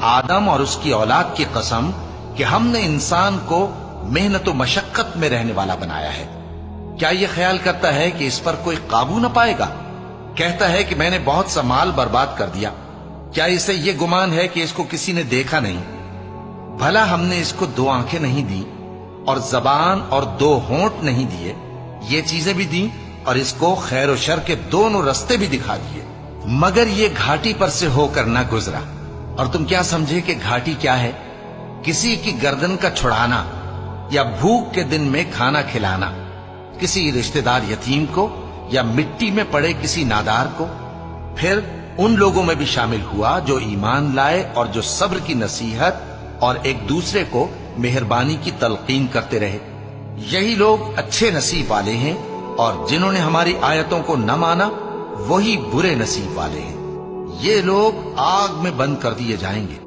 آدم اور اس کی اولاد کی قسم کہ ہم نے انسان کو محنت و مشقت میں رہنے والا بنایا ہے، کیا یہ خیال کرتا ہے کہ اس پر کوئی قابو نہ پائے گا؟ کہتا ہے کہ میں نے بہت سا مال برباد کر دیا، کیا اسے یہ گمان ہے کہ اس کو کسی نے دیکھا نہیں؟ بھلا ہم نے اس کو 2 آنکھیں نہیں دی اور زبان اور 2 ہونٹ نہیں دیے؟ یہ چیزیں بھی دیں اور اس کو خیر و شر کے دونوں رستے بھی دکھا دیے، مگر یہ گھاٹی پر سے ہو کر نہ گزرا۔ اور تم کیا سمجھے کہ گھاٹی کیا ہے؟ کسی کی گردن کا چھڑانا یا بھوک کے دن میں کھانا کھلانا، کسی رشتہ دار یتیم کو یا مٹی میں پڑے کسی نادار کو۔ پھر ان لوگوں میں بھی شامل ہوا جو ایمان لائے اور جو صبر کی نصیحت اور ایک دوسرے کو مہربانی کی تلقین کرتے رہے۔ یہی لوگ اچھے نصیب والے ہیں، اور جنہوں نے ہماری آیتوں کو نہ مانا وہی برے نصیب والے ہیں۔ یہ لوگ آگ میں بند کر دیے جائیں گے،